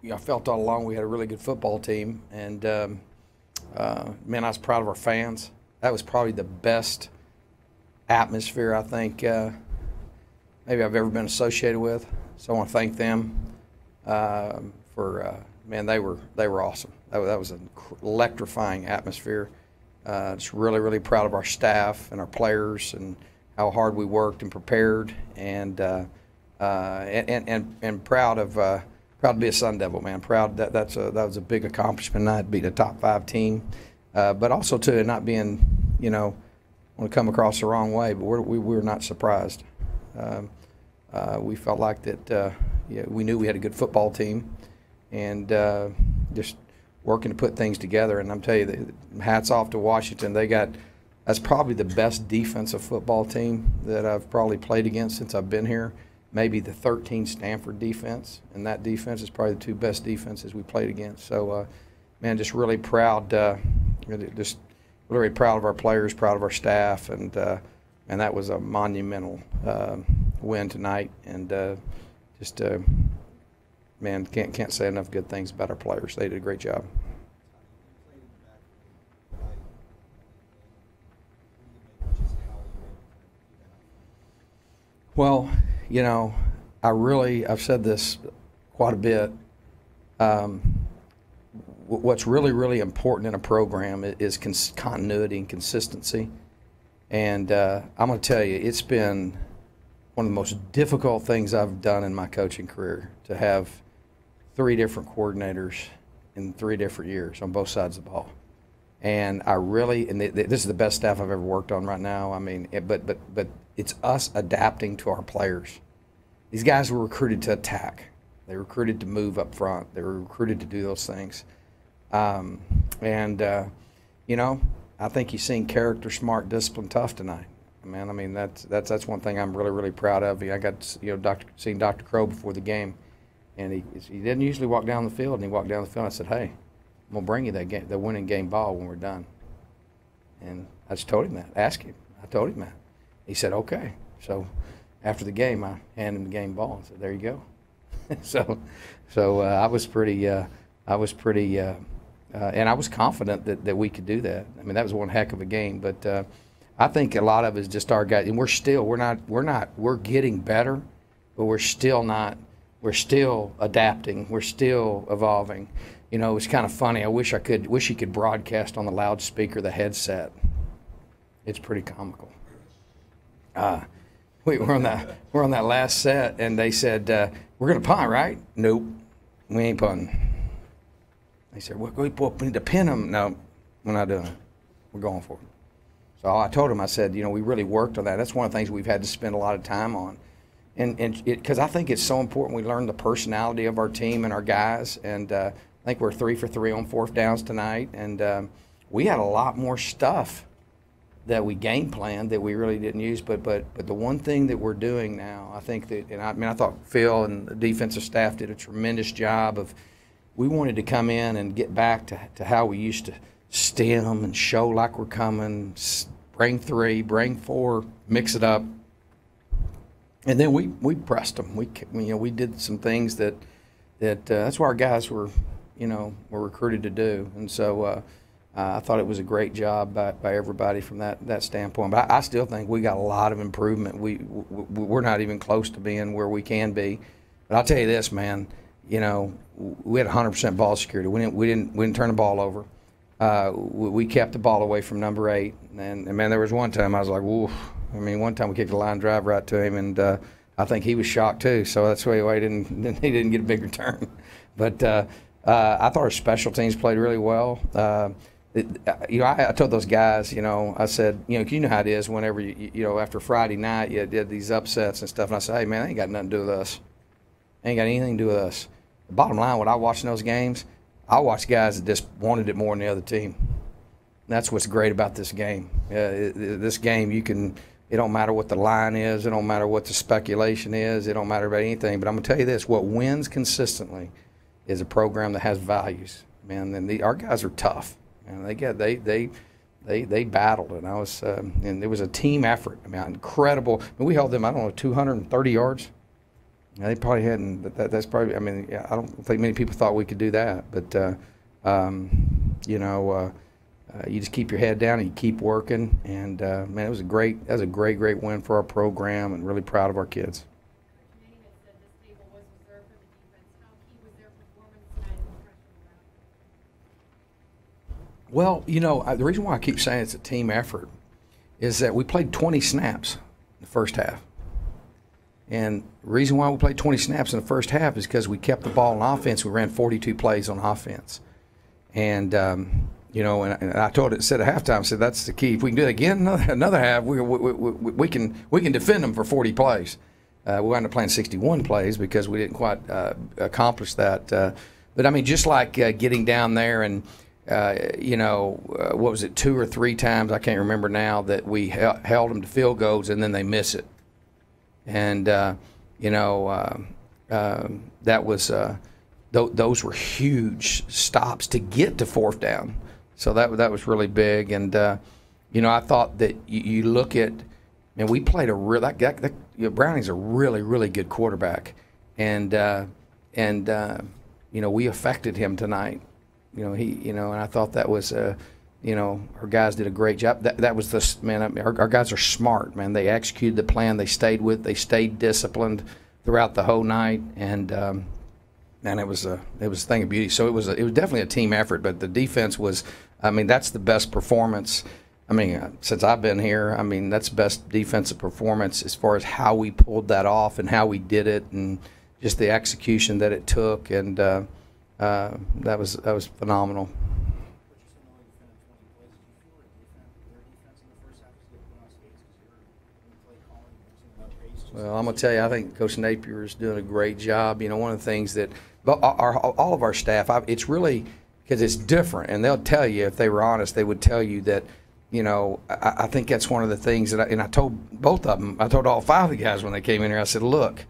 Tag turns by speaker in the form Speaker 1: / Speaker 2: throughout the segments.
Speaker 1: I felt all along we had a really good football team, and man, I was proud of our fans. That was probably the best atmosphere I think maybe I've ever been associated with. So I want to thank them for man, they were awesome. That was an electrifying atmosphere. Just really proud of our staff and our players and how hard we worked and prepared, and proud to be a Sun Devil, man. Proud that was a big accomplishment. Not beating a top 5 team, but also too not being, want to come across the wrong way, but we were not surprised. We felt like that. We knew we had a good football team, and just working to put things together. And I'm telling you, hats off to Washington. That's probably the best defensive football team that I've probably played against since I've been here. Maybe the 13 Stanford defense, and that defense is probably the 2 best defenses we played against. So, man, just really proud. Just really proud of our players, proud of our staff, and that was a monumental win tonight. And man, can't say enough good things about our players. They did a great job. Well, I've said this quite a bit. What's really important in a program is continuity and consistency. And I'm going to tell you, it's been one of the most difficult things I've done in my coaching career to have 3 different coordinators in 3 different years on both sides of the ball. And this is the best staff I've ever worked on right now. I mean, but it's us adapting to our players. These guys were recruited to attack. They were recruited to move up front. They were recruited to do those things. I think you've seen character, smart, discipline, tough tonight. Man, I mean that's one thing I'm really proud of. I got seen Dr. Crow before the game, and he didn't usually walk down the field, and he walked down the field. And I said, "Hey, I'm gonna bring you the winning game ball when we're done." And I just told him that. Ask him. I told him that. He said, "Okay." So after the game, I handed him the game ball and said, "There you go." so I was pretty, and I was confident that we could do that. I mean, that was one heck of a game. But I think a lot of it is just our guys, and we're getting better, but we're still not. We're still adapting. We're still evolving. It's kind of funny. I wish you could broadcast on the loudspeaker the headset. It's pretty comical. We're on that last set, and they said, "We're gonna punt, right?" Nope, we ain't punting. They said, "We need to pin them." No, we're not doing it. We're going for it. So I told them, I said, we really worked on that. That's one of the things we've had to spend a lot of time on, and because I think it's so important we learn the personality of our team and our guys. And I think we're 3 for 3 on 4th downs tonight, and we had a lot more stuff that we game planned that we really didn't use. But the one thing that we're doing now, I think that, and I thought Phil and the defensive staff did a tremendous job of. We wanted to come in and get back to how we used to stem and show like we're coming, bring 3, bring 4, mix it up, and then we pressed them. We did some things that's what our guys were recruited to do, and so I thought it was a great job by everybody from that standpoint. But I still think we got a lot of improvement. We're not even close to being where we can be. But I'll tell you this, man. We had 100% ball security. We didn't turn the ball over. We kept the ball away from number 8. And man, there was one time I was like, woof. I mean, one time we kicked a line drive right to him, and I think he was shocked too. So that's why he didn't get a big return. But I thought our special teams played really well. I told those guys, I said, you know how it is whenever after Friday night you did these upsets and stuff. And I said, hey man, they ain't got nothing to do with us. They ain't got anything to do with us. The bottom line, when I watched those games, I watched guys that just wanted it more than the other team. That's what's great about this game. This game, it don't matter what the line is. It don't matter what the speculation is. It don't matter about anything. But I'm going to tell you this, what wins consistently is a program that has values. Man, and our guys are tough. And they battled, and and it was a team effort. I mean, incredible. I mean, we held them, 230 yards. They probably hadn't. That's probably. I mean, yeah, I don't think many people thought we could do that. But you know, you just keep your head down and you keep working. And man, it was a great. That was a great win for our program, and really proud of our kids. Well, you know, the reason why I keep saying it's a team effort is that we played 20 snaps in the first half. And the reason why we played 20 snaps in the first half is because we kept the ball on offense. We ran 42 plays on offense. And, you know, and I said at halftime, I said, that's the key. If we can do it again, another half, we can defend them for 40 plays. We wound up playing 61 plays because we didn't quite accomplish that. But, I mean, just like getting down there and, you know, what was it, 2 or 3 times, I can't remember now, that we held them to field goals and then they miss it. And, you know, that was those were huge stops to get to fourth down. So that was really big. And, you know, I thought that you look at, and we played a real, you know, Browning's a really good quarterback. And you know, we affected him tonight. You know, and I thought that was, you know, our guys did a great job. That was the, man, I mean, our guys are smart, man. They executed the plan. They stayed disciplined throughout the whole night, and it was a thing of beauty. So it was definitely a team effort, but the defense was, I mean, that's the best performance. I mean, since I've been here, I mean, that's the best defensive performance as far as how we pulled that off and how we did it, and just the execution that it took, and that was phenomenal. Well, I'm going to tell you, I think Coach Napier is doing a great job. You know, one of the things that all of our staff, it's really because it's different, and they'll tell you, if they were honest, they would tell you that, you know, I think that's one of the things that I told both of them, I told all 5 of the guys when they came in here, I said, look,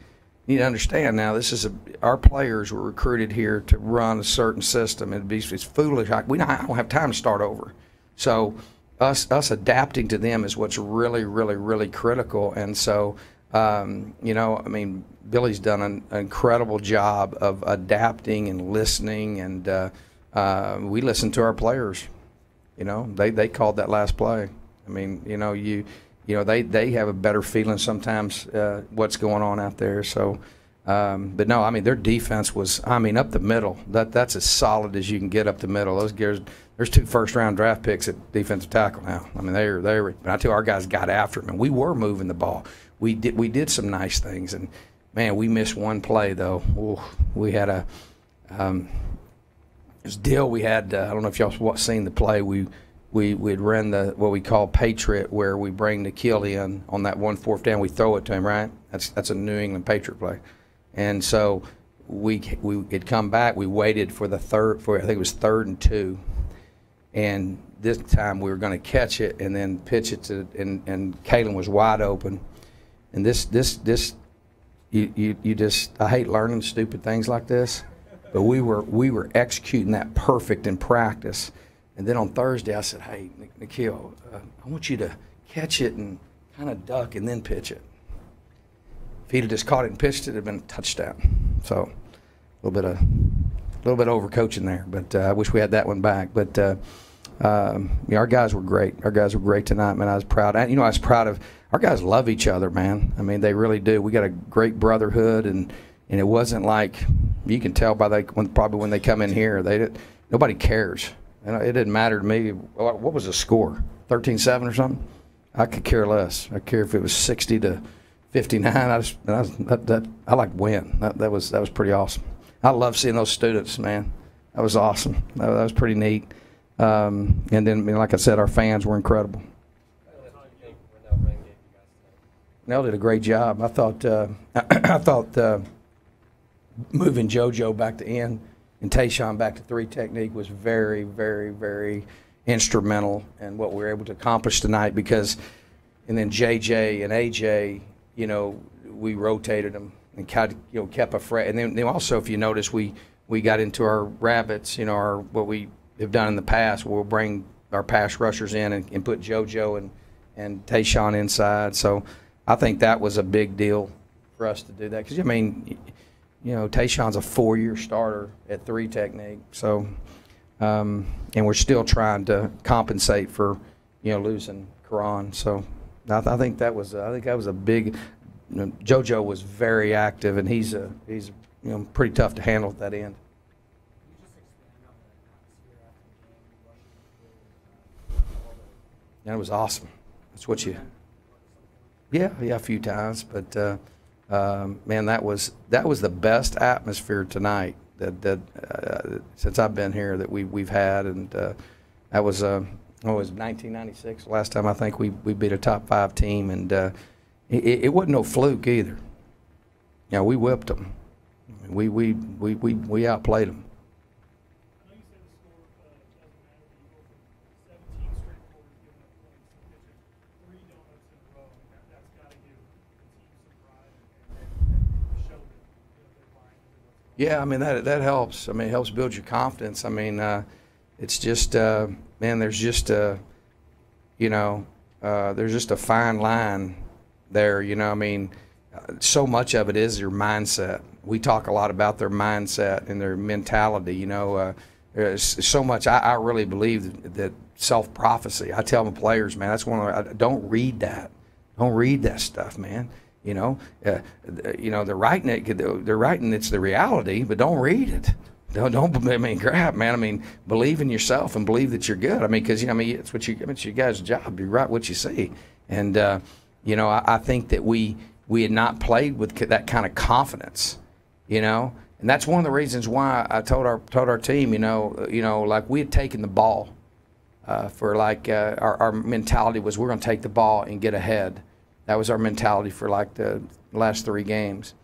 Speaker 1: you need to understand now, this is our players were recruited here to run a certain system. It's foolish. I don't have time to start over. So us adapting to them is what's really critical. And so, you know, I mean, Billy's done an incredible job of adapting and listening, and we listen to our players. You know, they called that last play. I mean, you know, they have a better feeling sometimes what's going on out there. So, but no, I mean, their defense was, I mean, up the middle. That's as solid as you can get up the middle. Those guys, there's 2 first-round draft picks at defensive tackle now. I mean, they were. But I tell you, our guys got after him, and we were moving the ball. We did some nice things, and man, we missed one play though. Ooh, we had a this deal. We had I don't know if y'all seen the play. We'd run what we call Patriot, where we bring Nikhil in on that 1 4th down. We throw it to him, right? That's a New England Patriot play, and so we had come back. We waited for I think it was 3rd and 2, and this time we were going to catch it and then pitch it to, and Kalen was wide open. And you just, I hate learning stupid things like this, but we were executing that perfect in practice. And then on Thursday I said, hey, Nikhil, I want you to catch it and kind of duck and then pitch it. If he'd have just caught it and pitched it, it'd have been a touchdown. So a little bit overcoaching there, but I wish we had that one back. But our guys were great. Our guys were great tonight, man. I was proud. I was proud of our guys. Love each other, man. I mean, they really do. We got a great brotherhood, and it wasn't like, you can tell by probably when they come in here, nobody cares. It didn't matter to me. What was the score? 13-7 or something? I could care less. I care if it was 60-59. I like win. That was pretty awesome. I love seeing those students, man. That was awesome. That was pretty neat. And then, like I said, our fans were incredible. Nell did a great job. I thought moving JoJo back to end and Tayshawn back to 3 technique was very instrumental in what we were able to accomplish tonight. Because, and then JJ and AJ, you know, we rotated them and kind of, you know, kept a fresh. And then also, if you notice, we got into our rabbits, you know, what we have done in the past. We'll bring our pass rushers in and put JoJo and Tayshawn inside. So I think that was a big deal for us to do that. Because, I mean, you know, Tayshawn's a 4-year starter at 3 technique. So, and we're still trying to compensate for, you know, losing Karan. So I think that was a big. You know, JoJo was very active, and he's you know, pretty tough to handle at that end. Yeah, it was awesome. That's what you. Yeah, a few times, but man, that was the best atmosphere tonight that since I've been here that we've had, and that was it was 1996 last time I think we beat a top 5 team, and it wasn't no fluke either. You know, we whipped them. We outplayed them. Yeah, I mean, that helps. I mean, it helps build your confidence. I mean, it's just, man, there's just a, you know, there's just a fine line there, you know. I mean, so much of it is your mindset. We talk a lot about their mindset and their mentality, you know. There's so much. I really believe that self-prophecy. I tell my players, man, that's one of the, don't read that. Don't read that stuff, man. You know, they're writing it. They're writing it's the reality, but don't read it. Don't. I mean, crap, man. I mean, believe in yourself and believe that you're good. I mean, because you know, I mean, it's what you. It's your guys' job. You write what you see, and you know, I think that we had not played with that kind of confidence, you know, and that's one of the reasons why I told our team, you know, like we had taken the ball for like our mentality was we're going to take the ball and get ahead. That was our mentality for like the last 3 games.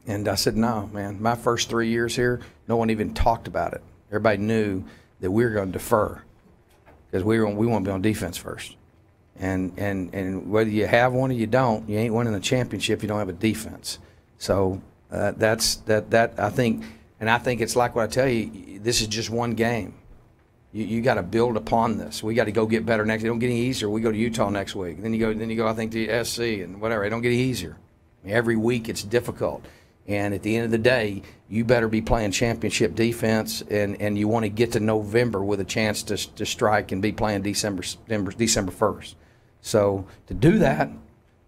Speaker 1: And I said, no, man, my first 3 years here, no one even talked about it. Everybody knew that we were going to defer because we want to be on defense first. And whether you have one or you don't, you ain't winning the championship if you don't have a defense. So that's I think, and I think it's like what I tell you, this is just one game. You got to build upon this. We got to go get better next. It don't get any easier. We go to Utah next week. Then you go. I think to SC and whatever. It don't get any easier. I mean, every week it's difficult. And at the end of the day, you better be playing championship defense, and you want to get to November with a chance to strike and be playing December 1st. So to do that,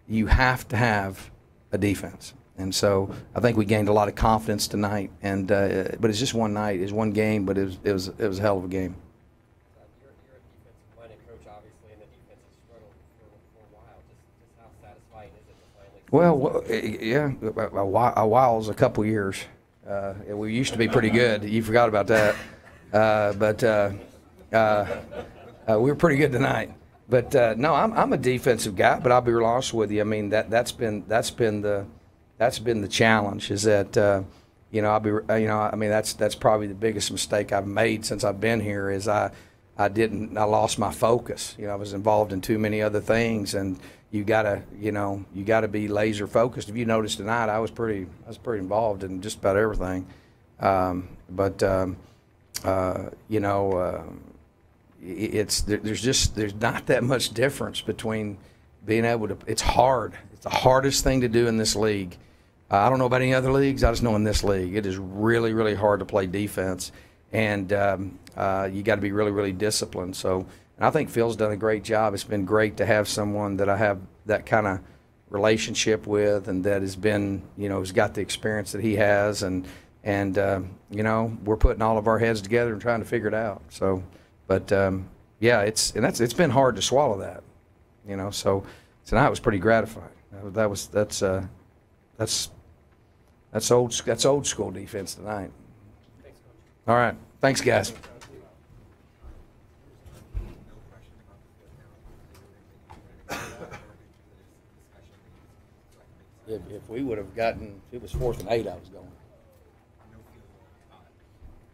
Speaker 1: you have to have a defense. And so I think we gained a lot of confidence tonight. And but it's just one night, it's one game, but it was a hell of a game. Well, yeah, a while is a couple years. We used to be pretty good. You forgot about that. But we were pretty good tonight. But no, I'm a defensive guy. But I'll be real honest with you. I mean that's been the challenge. Is that you know I mean that's probably the biggest mistake I've made since I've been here. Is I lost my focus. You know, I was involved in too many other things, and you gotta be laser focused. If you noticed tonight, I was pretty involved in just about everything. There's not that much difference between being able to. It's hard. It's the hardest thing to do in this league. I don't know about any other leagues. I just know in this league, it is really, really hard to play defense, and you got to be really, really disciplined. So. And I think Phil's done a great job. It's been great to have someone that I have that kind of relationship with, and that has been, you know, has got the experience that he has, and you know, we're putting all of our heads together and trying to figure it out. So, but yeah, it's been hard to swallow that, you know. So tonight was pretty gratifying. That's old school defense tonight.
Speaker 2: Thanks, Coach.
Speaker 1: All right, thanks, guys. If we would have gotten, if it was 4th and 8, I was going.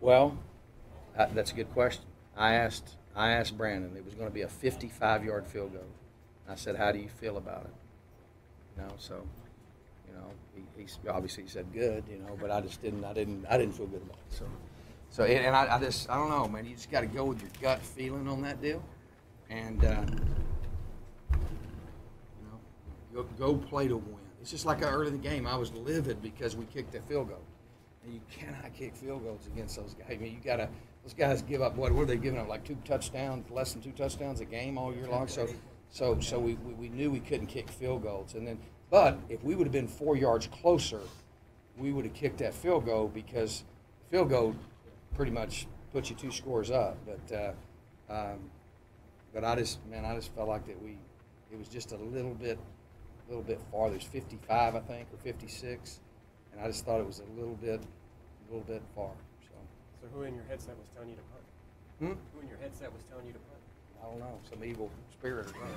Speaker 1: Well, that's a good question. I asked Brandon. It was going to be a 55-yard field goal. I said, "How do you feel about it?" You know, so, you know, he obviously said good, you know, but I just didn't. I didn't feel good about it. So and I don't know, man. You just got to go with your gut feeling on that deal, and you know, go play to win. It's just like early in the game, I was livid because we kicked that field goal. And you cannot kick field goals against those guys. I mean, those guys give up, what are they giving up, like 2 touchdowns, less than 2 touchdowns a game all year long? So we knew we couldn't kick field goals. But if we would have been 4 yards closer, we would have kicked that field goal, because the field goal pretty much puts you 2 scores up. But I just felt like that it was just a little bit farther. It's 55, I think, or 56, and I just thought it was a little bit far.
Speaker 2: So who in your headset was telling you to punt? Who in your headset was telling you to punt?
Speaker 1: I don't know, some evil spirit or something.